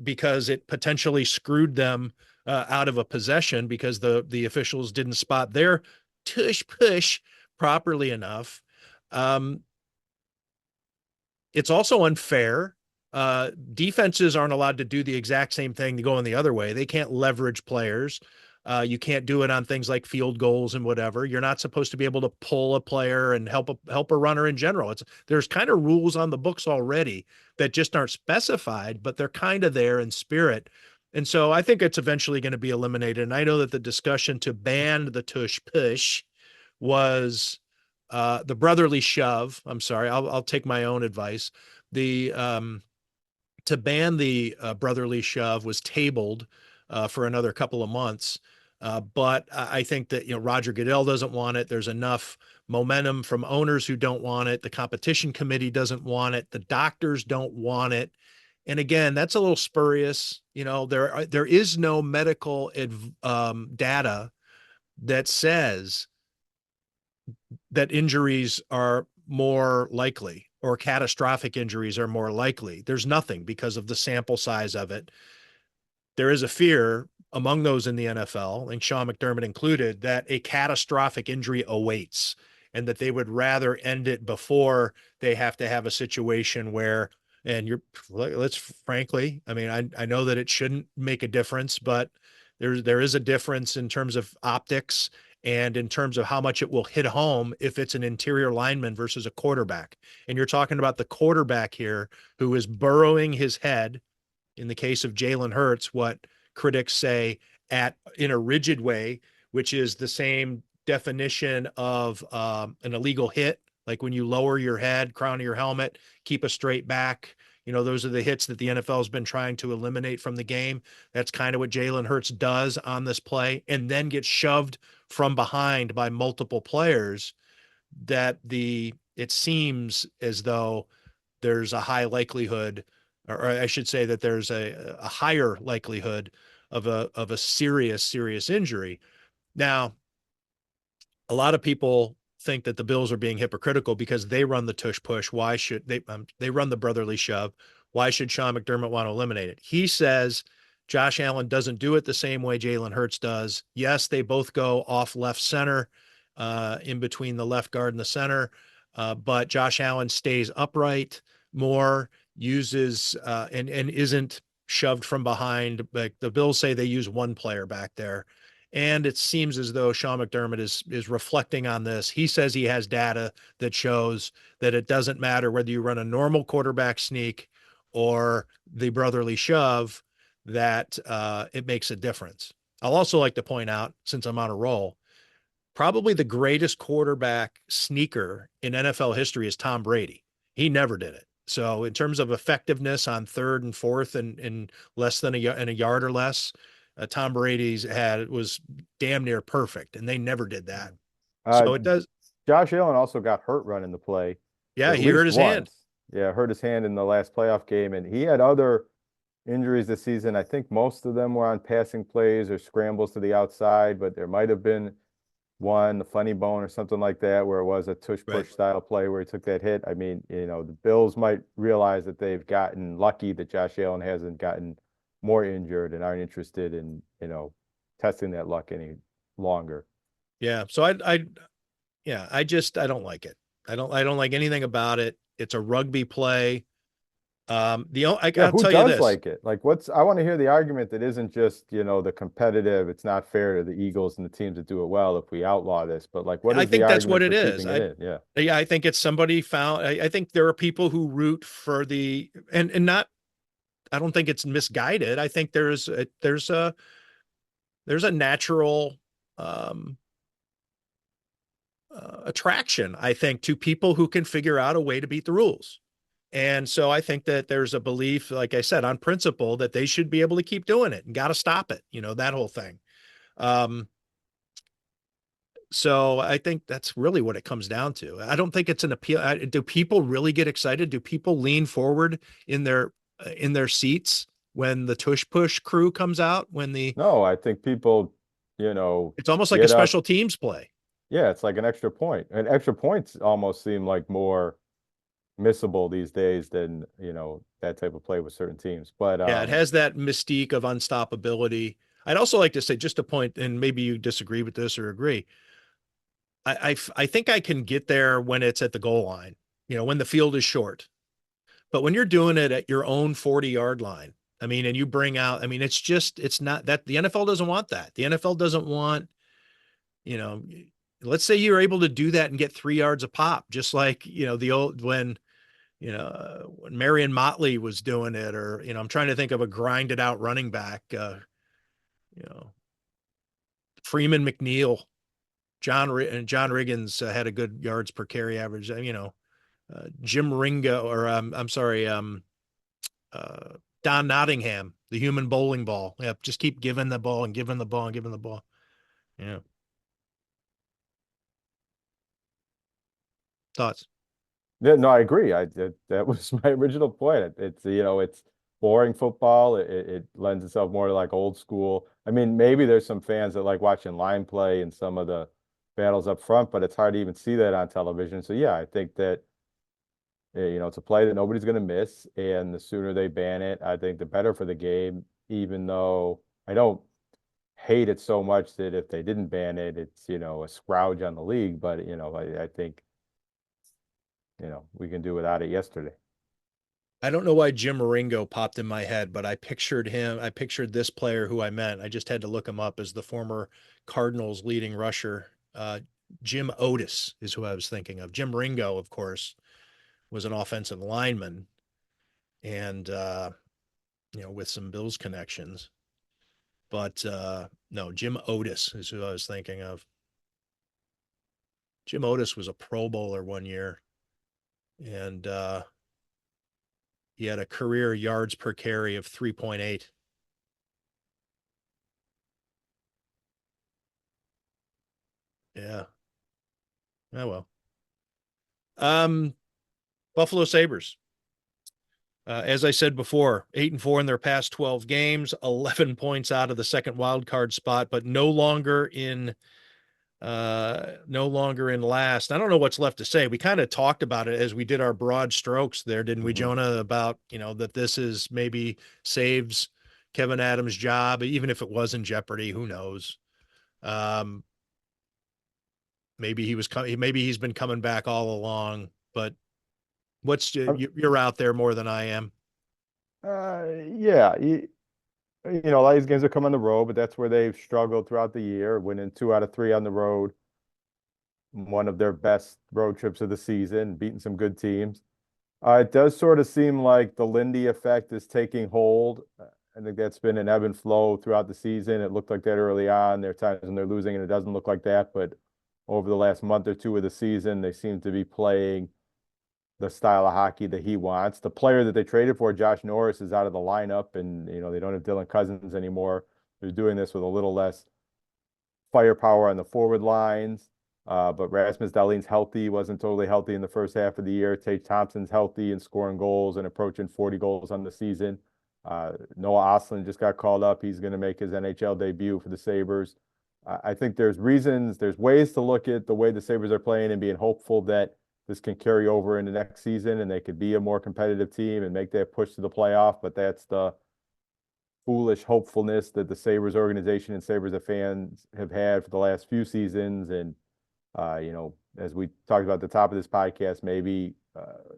Speaker 3: because it potentially screwed them out of a possession because the officials didn't spot their tush push properly enough. It's also unfair. Defenses aren't allowed to do the exact same thing to go in the other way. They can't leverage players. You can't do it on things like field goals and whatever. You're not supposed to be able to pull a player and help a runner in general. There's kind of rules on the books already that just aren't specified, but they're kind of there in spirit. And so I think it's eventually going to be eliminated. And I know that the discussion to ban the tush push was the brotherly shove. I'm sorry, I'll take my own advice. To ban the brotherly shove was tabled for another couple of months. But I think that, Roger Goodell doesn't want it. There's enough momentum from owners who don't want it. The competition committee doesn't want it. The doctors don't want it. And again, that's a little spurious. There is no medical data that says that injuries are more likely or catastrophic injuries are more likely. There's nothing because of the sample size of it. There is a fear among those in the NFL, and Sean McDermott included, that a catastrophic injury awaits and that they would rather end it before they have to have a situation where, and let's frankly, I mean, I know that it shouldn't make a difference, but there is a difference in terms of optics and in terms of how much it will hit home if it's an interior lineman versus a quarterback. And you're talking about the quarterback here who is burrowing his head, in the case of Jalen Hurts, what critics say in a rigid way, which is the same definition of an illegal hit, like when you lower your head, crown of your helmet, keep a straight back. Those are the hits that the NFL has been trying to eliminate from the game. That's kind of what Jalen Hurts does on this play, and then gets shoved from behind by multiple players. It seems as though there's a high likelihood, or I should say that there's a higher likelihood of a serious injury. Now, a lot of people think that the Bills are being hypocritical because they run the tush push. Why should they run the brotherly shove? Why should Sean McDermott want to eliminate it? He says Josh Allen doesn't do it the same way Jalen Hurts does. Yes, they both go off left center, in between the left guard and the center, but Josh Allen stays upright more, uses and isn't shoved from behind. Like the Bills say, they use one player back there. And it seems as though Sean McDermott is reflecting on this. He says he has data that shows that it doesn't matter whether you run a normal quarterback sneak or the brotherly shove, that it makes a difference. I'll also like to point out, since I'm on a roll, probably the greatest quarterback sneaker in NFL history is Tom Brady. He never did it. So in terms of effectiveness on third and fourth and less than a yard or less, Tom Brady's was damn near perfect, and they never did that. So it does.
Speaker 4: Josh Allen also got hurt running the play.
Speaker 3: Yeah, he hurt his hand.
Speaker 4: Yeah, hurt his hand in the last playoff game, and he had other injuries this season. I think most of them were on passing plays or scrambles to the outside, but there might have been one, the funny bone or something like that, where it was a tush push style play where he took that hit. I mean, the Bills might realize that they've gotten lucky that Josh Allen hasn't gotten more injured and aren't interested in, testing that luck any longer.
Speaker 3: Yeah. So I don't like it. I don't like anything about it. It's a rugby play. I'll tell you this.
Speaker 4: Like it? Like I want to hear the argument that isn't just, the competitive, it's not fair to the Eagles and the teams that do it well if we outlaw this, but like, what is the argument? I think that's what it is.
Speaker 3: Yeah. I think it's somebody found, I think there are people who root for and not, I don't think it's misguided. I think there's a natural, attraction, I think, to people who can figure out a way to beat the rules. And so I think that there's a belief, like I said, on principle, that they should be able to keep doing it and got to stop it, that whole thing. So I think that's really what it comes down to. I don't think it's an appeal. Do people really get excited? Do people lean forward in their seats when the tush push crew comes out?
Speaker 4: No, I think people,
Speaker 3: it's almost like a special teams play.
Speaker 4: Yeah, it's like an extra point. And extra points almost seem like more missable these days than, that type of play with certain teams. But
Speaker 3: yeah, it has that mystique of unstoppability. I'd also like to say, just a point, and maybe you disagree with this or agree. I think I can get there when it's at the goal line, when the field is short. But when you're doing it at your own 40-yard line, and you bring out, it's not that the NFL doesn't want that. The NFL doesn't want, let's say you're able to do that and get 3 yards a pop, just like, the old, when Marion Motley was doing it, or, I'm trying to think of a grinded out running back, Freeman McNeil, John Riggins had a good yards per carry average, Jim Ringo, or I'm sorry, Don Nottingham, the human bowling ball. Yeah. Just keep giving the ball and giving the ball and giving the ball. Yeah. Thoughts?
Speaker 4: Yeah, no, I agree. That was my original point. It's it's boring football. It lends itself more to like old school. Maybe there's some fans that like watching line play and some of the battles up front, but it's hard to even see that on television. So yeah, I think that it's a play that nobody's going to miss, and the sooner they ban it, I think the better for the game. Even though I don't hate it so much that if they didn't ban it, it's a scrouge on the league. But I think we can do without it yesterday.
Speaker 3: I don't know why Jim Maringo popped in my head, but I pictured this player who I meant. I just had to look him up as the former Cardinals leading rusher. Jim Otis is who I was thinking of. Jim Ringo, of course, was an offensive lineman and, with some Bills connections. But no, Jim Otis is who I was thinking of. Jim Otis was a Pro Bowler one year, and he had a career yards per carry of 3.8. Yeah. Oh, well. Buffalo Sabres. As I said before, 8-4 in their past 12 games, 11 points out of the second wild card spot, but no longer in last. I don't know what's left to say. We kind of talked about it as we did our broad strokes there, didn't we, Jonah, about, that this is maybe saves Kevin Adams' job, even if it was in jeopardy, who knows? Maybe he's been coming back all along, but you're out there more than I am.
Speaker 4: Yeah, a lot of these games are come on the road, but that's where they've struggled throughout the year, winning 2 out of 3 on the road. One of their best road trips of the season, beating some good teams. It does sort of seem like the Lindy effect is taking hold. I think that's been an ebb and flow throughout the season. It looked like that early on. There are times when they're losing and it doesn't look like that, but over the last month or two of the season, they seem to be playing the style of hockey that he wants. The player that they traded for, Josh Norris, is out of the lineup, and they don't have Dylan Cousins anymore. They're doing this with a little less firepower on the forward lines. But Rasmus Dahlin's healthy, wasn't totally healthy in the first half of the year. Tage Thompson's healthy and scoring goals and approaching 40 goals on the season. Noah Ostlund just got called up. He's going to make his NHL debut for the Sabres. I think there's ways to look at the way the Sabres are playing and being hopeful that this can carry over into next season and they could be a more competitive team and make that push to the playoff. But that's the foolish hopefulness that the Sabres organization and Sabres fans have had for the last few seasons. And, as we talked about at the top of this podcast, maybe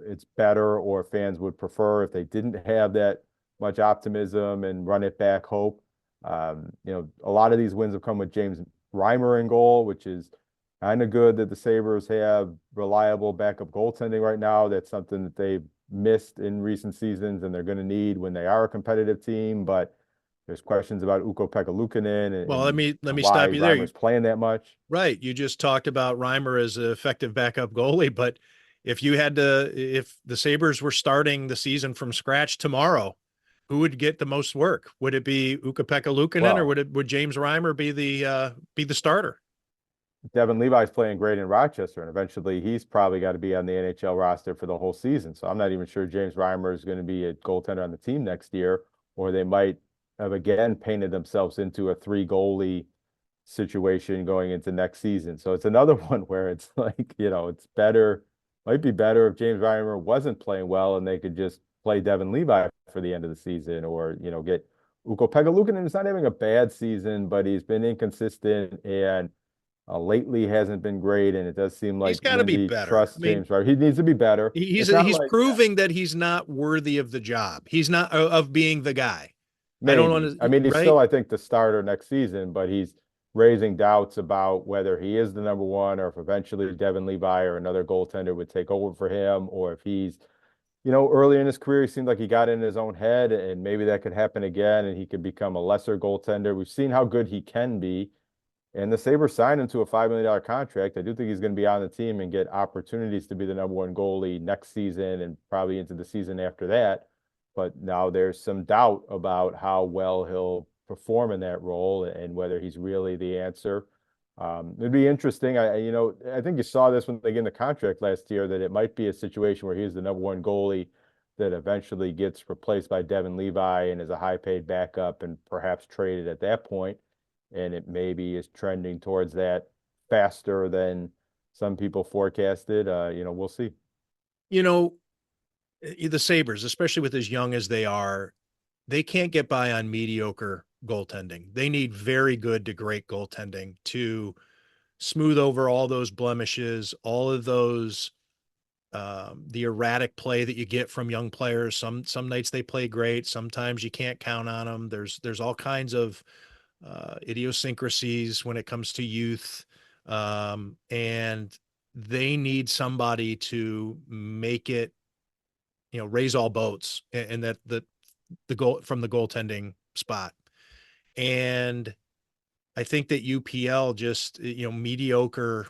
Speaker 4: it's better, or fans would prefer if they didn't have that much optimism and run it back hope. A lot of these wins have come with James Reimer in goal, which is kind of good that the Sabres have reliable backup goaltending right now. That's something that they've missed in recent seasons and they're going to need when they are a competitive team. But there's questions about Ukko-Pekka Luukkonen.
Speaker 3: Well, let me stop you there.
Speaker 4: Reimer's playing that much.
Speaker 3: Right. You just talked about Reimer as an effective backup goalie, but if the Sabres were starting the season from scratch tomorrow, who would get the most work? Would it be Ukko-Pekka Luukkonen, or would James Reimer be the starter?
Speaker 4: Devin Levi's playing great in Rochester, and eventually he's probably got to be on the NHL roster for the whole season. So I'm not even sure James Reimer is going to be a goaltender on the team next year, or they might have again painted themselves into a 3-goalie situation going into next season. So it's another one where it's like, might be better if James Reimer wasn't playing well and they could just play Devin Levi for the end of the season, or, get Ukko-Pekka Luukkonen. Is not having a bad season, but he's been inconsistent and lately hasn't been great. And it does seem like
Speaker 3: he's got to be better.
Speaker 4: Trusts James Reimer. He needs to be better.
Speaker 3: He's proving that he's not worthy of the job. He's not of being the guy.
Speaker 4: Maybe. He's
Speaker 3: right?
Speaker 4: still, I think, the starter next season, but he's raising doubts about whether he is the number one, or if eventually Devin Levi or another goaltender would take over for him, or if he's, early in his career, he seemed like he got in his own head, and maybe that could happen again and he could become a lesser goaltender. We've seen how good he can be, and the Sabres signed him to a $5 million contract. I do think he's going to be on the team and get opportunities to be the number one goalie next season and probably into the season after that. But now there's some doubt about how well he'll perform in that role and whether he's really the answer. It'd be interesting. I think you saw this when they gave him the contract last year, that it might be a situation where he's the number one goalie that eventually gets replaced by Devin Levi and is a high-paid backup and perhaps traded at that point. And it maybe is trending towards that faster than some people forecasted. We'll see.
Speaker 3: The Sabres, especially with as young as they are, they can't get by on mediocre goaltending. They need very good to great goaltending to smooth over all those blemishes, all of those the erratic play that you get from young players. Some nights they play great. Sometimes you can't count on them. There's all kinds of idiosyncrasies when it comes to youth. And they need somebody to make it, raise all boats, and that the goal from the goaltending spot. And I think that UPL just, mediocre.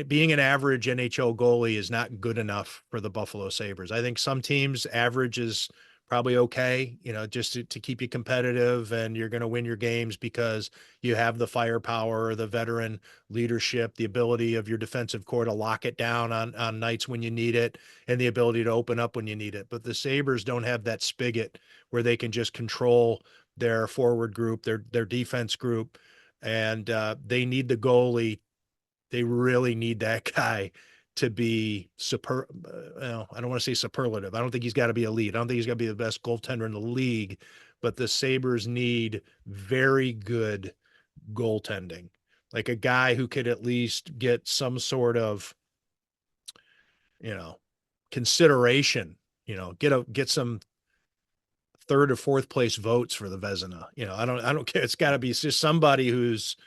Speaker 3: Being an average NHL goalie is not good enough for the Buffalo Sabres. I think some teams average is probably okay, just to keep you competitive, and you're going to win your games because you have the firepower, the veteran leadership, the ability of your defensive core to lock it down on nights when you need it, and the ability to open up when you need it. But the Sabres don't have that spigot where they can just control their forward group, their defense group, and they need the goalie. They really need that guy to be I don't want to say superlative. I don't think he's got to be elite. I don't think he's got to be the best goaltender in the league, but the Sabres need very good goaltending, like a guy who could at least get some sort of, consideration, get some third or fourth place votes for the Vezina. I don't care. It's got to be just somebody who's,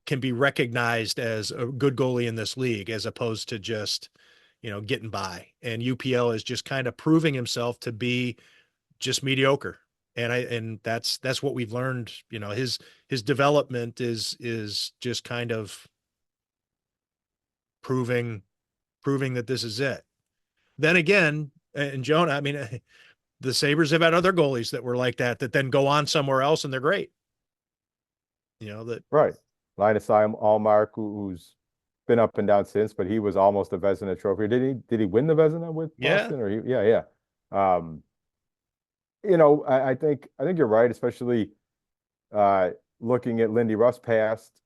Speaker 3: can be recognized as a good goalie in this league, as opposed to just, getting by. And UPL is just kind of proving himself to be just mediocre. And that's what we've learned. His development is just kind of proving that this is it. Then again, and Jonah, I mean, the Sabres have had other goalies that were like that then go on somewhere else and they're great.
Speaker 4: Right. Linus Allmark, who's been up and down since, but he was almost a Vezina trophy. Did he win the Vezina with Boston? Yeah. I think you're right, especially looking at Lindy Ruff's past,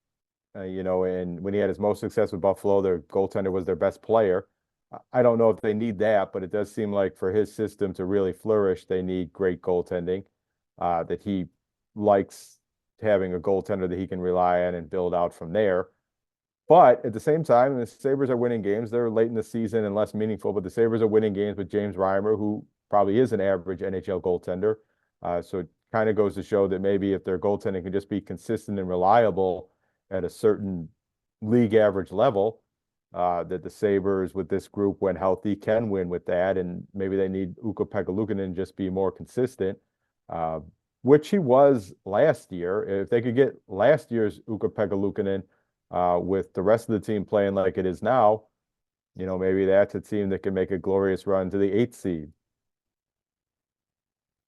Speaker 4: and when he had his most success with Buffalo, their goaltender was their best player. I don't know if they need that, but it does seem like for his system to really flourish, they need great goaltending, that he likes having a goaltender that he can rely on and build out from there. But at the same time, the Sabres are winning games. They're late in the season and less meaningful, but the Sabres are winning games with James Reimer, who probably is an average NHL goaltender. So it kind of goes to show that maybe if their goaltending can just be consistent and reliable at a certain league average level, that the Sabres with this group, when healthy, can win with that. And maybe they need Ukko-Pekka just be more consistent, which he was last year. If they could get last year's Ukko-Pekka with the rest of the team playing like it is now, maybe that's a team that can make a glorious run to the 8th seed,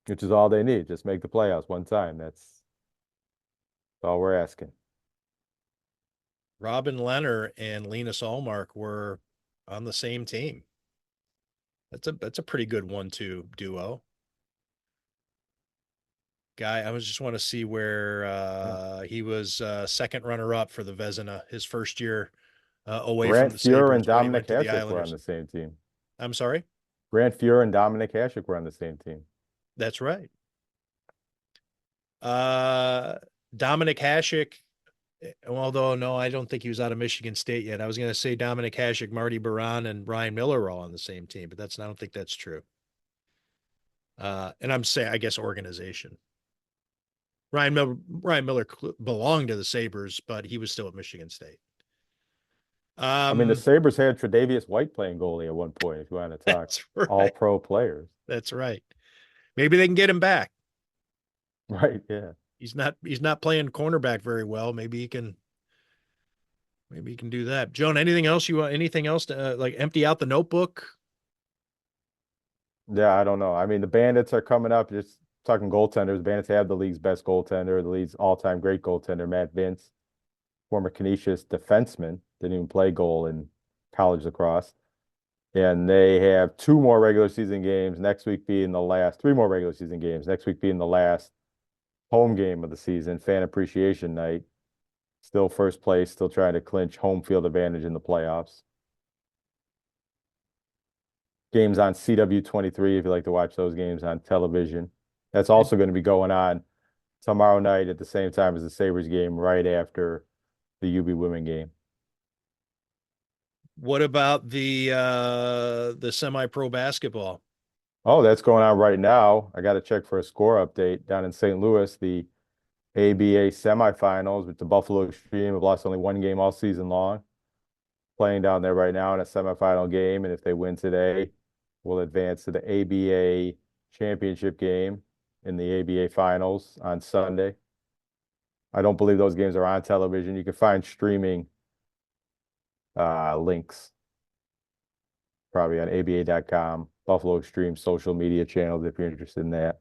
Speaker 4: which is all they need. Just make the playoffs one time. That's all we're asking.
Speaker 3: Robin Leonard and Linus Allmark were on the same team. That's a pretty good 1-2 duo. Guy, I just want to see where he was second runner-up for the Vezina his first year away
Speaker 4: Grant
Speaker 3: from the
Speaker 4: Fuhr
Speaker 3: Sabres.
Speaker 4: and Dominic Hasek were on the same team.
Speaker 3: I'm sorry?
Speaker 4: Grant Fuhr and Dominic Hasek were on the same team.
Speaker 3: That's right. Dominic Hasek, although no, I don't think he was out of Michigan State yet. I was going to say Dominic Hasek, Marty Baron, and Ryan Miller are all on the same team, but I don't think that's true. And I'm saying, I guess, organization. Ryan Miller belonged to the Sabres, but he was still at Michigan State.
Speaker 4: I mean, the Sabres had Tre'Davious White playing goalie at one point, if you want to talk all-pro players.
Speaker 3: That's right. Maybe they can get him back.
Speaker 4: Right, yeah.
Speaker 3: He's not playing cornerback very well. Maybe he can do that. Joan, anything else to like empty out the notebook?
Speaker 4: Yeah, I don't know. I mean, the Bandits are coming up. Just talking goaltenders. The Bandits have the league's best goaltender, the league's all-time great goaltender, Matt Vince, former Canisius defenseman, didn't even play goal in college lacrosse. And they have 2 more regular season games next week being the last, 3 more regular season games next week being the last home game of the season, fan appreciation night. Still first place, still trying to clinch home field advantage in the playoffs. Games on CW23 if you like to watch those games on television. That's also going to be going on tomorrow night at the same time as the Sabres game, right after the UB women game.
Speaker 3: What about the semi-pro basketball?
Speaker 4: Oh, that's going on right now. I got to check for a score update down in St. Louis. The ABA semifinals with the Buffalo Extreme have lost only one game all season long. Playing down there right now in a semifinal game, and if they win today, we'll advance to the ABA championship game in the ABA finals on Sunday. I don't believe those games are on television. You can find streaming links probably on aba.com, Buffalo Extreme social media channels if you're interested in that.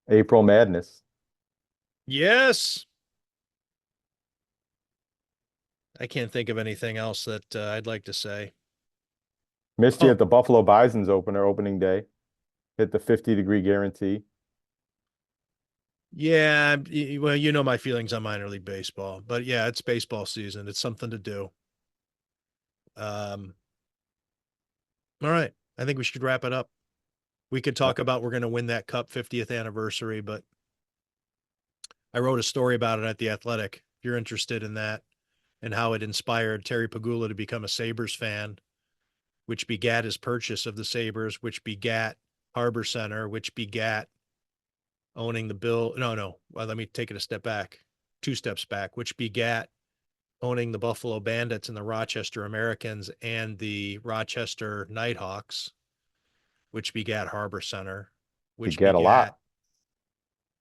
Speaker 4: April Madness.
Speaker 3: Yes. I can't think of anything else that I'd like to say.
Speaker 4: Missed you at the Buffalo Bison's opening day. Hit the 50-degree guarantee.
Speaker 3: Yeah, well, you know my feelings on minor league baseball, but yeah, it's baseball season. It's something to do. All right. I think we should wrap it up. We could talk about we're going to win that Cup 50th anniversary, but I wrote a story about it at The Athletic. If you're interested in that and how it inspired Terry Pagula to become a Sabres fan, which begat his purchase of the Sabres, which begat Harbor Center, which begat owning the Bill. No. Well, let me take it a step back, 2 steps back, which begat owning the Buffalo Bandits and the Rochester Americans and the Rochester Nighthawks, which begat Harbor Center, which
Speaker 4: begat a lot.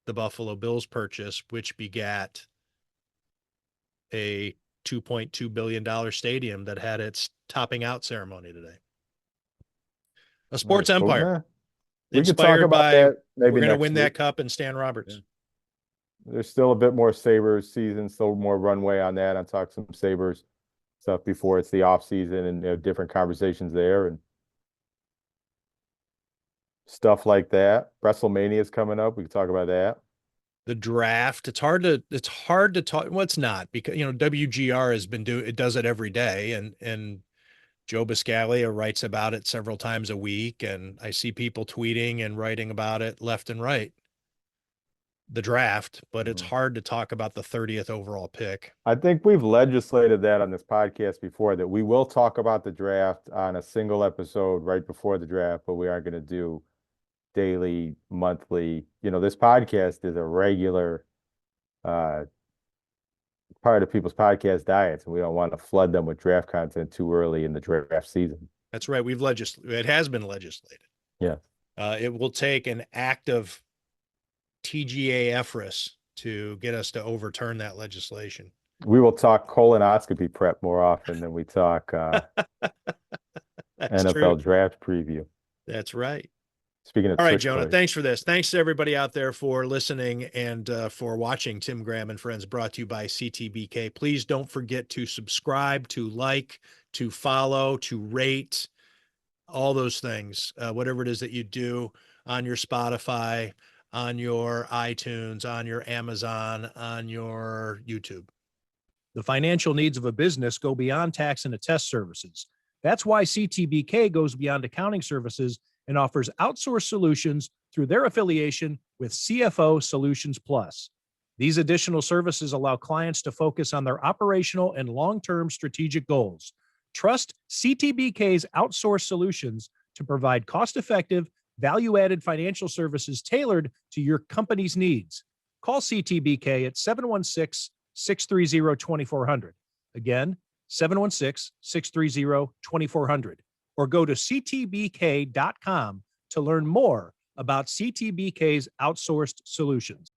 Speaker 3: The Buffalo Bills purchase, which begat a $2.2 billion stadium that had its topping out ceremony today. A sports empire.
Speaker 4: We could talk about that maybe
Speaker 3: we're going to
Speaker 4: next
Speaker 3: win
Speaker 4: week.
Speaker 3: that cup in Stan Roberts.
Speaker 4: Yeah. There's still a bit more Sabres season, still more runway on that. I'll talk some Sabres stuff before it's the off season and different conversations there and stuff like that. WrestleMania is coming up. We can talk about that.
Speaker 3: The draft. It's hard to talk. Well, it's not because, WGR has been it does it every day. And Joe Biscaglia writes about it several times a week. And I see people tweeting and writing about it left and right. The draft, but it's hard to talk about the 30th overall pick.
Speaker 4: I think we've legislated that on this podcast before, that we will talk about the draft on a single episode right before the draft, but we aren't going to do daily, monthly. This podcast is a regular part of people's podcast diets, and we don't want to flood them with draft content too early in the draft season.
Speaker 3: That's right. It has been legislated.
Speaker 4: Yeah.
Speaker 3: It will take an act of TGAF to get us to overturn that legislation.
Speaker 4: We will talk colonoscopy prep more often than we talk NFL
Speaker 3: true.
Speaker 4: Draft preview.
Speaker 3: That's right.
Speaker 4: Speaking of
Speaker 3: all right,
Speaker 4: Tush
Speaker 3: Jonah,
Speaker 4: toys.
Speaker 3: thanks for this. Thanks to everybody out there for listening and for watching Tim Graham and Friends, brought to you by CTBK. Please don't forget to subscribe, to like, to follow, to rate, all those things, whatever it is that you do on your Spotify, on your iTunes, on your Amazon, on your YouTube.
Speaker 5: The financial needs of a business go beyond tax and attest services. That's why CTBK goes beyond accounting services and offers outsourced solutions through their affiliation with CFO Solutions Plus. These additional services allow clients to focus on their operational and long-term strategic goals. Trust CTBK's outsourced solutions to provide cost-effective, value-added financial services tailored to your company's needs. Call CTBK at 716-630-2400. Again, 716-630-2400. Or go to ctbk.com to learn more about CTBK's outsourced solutions.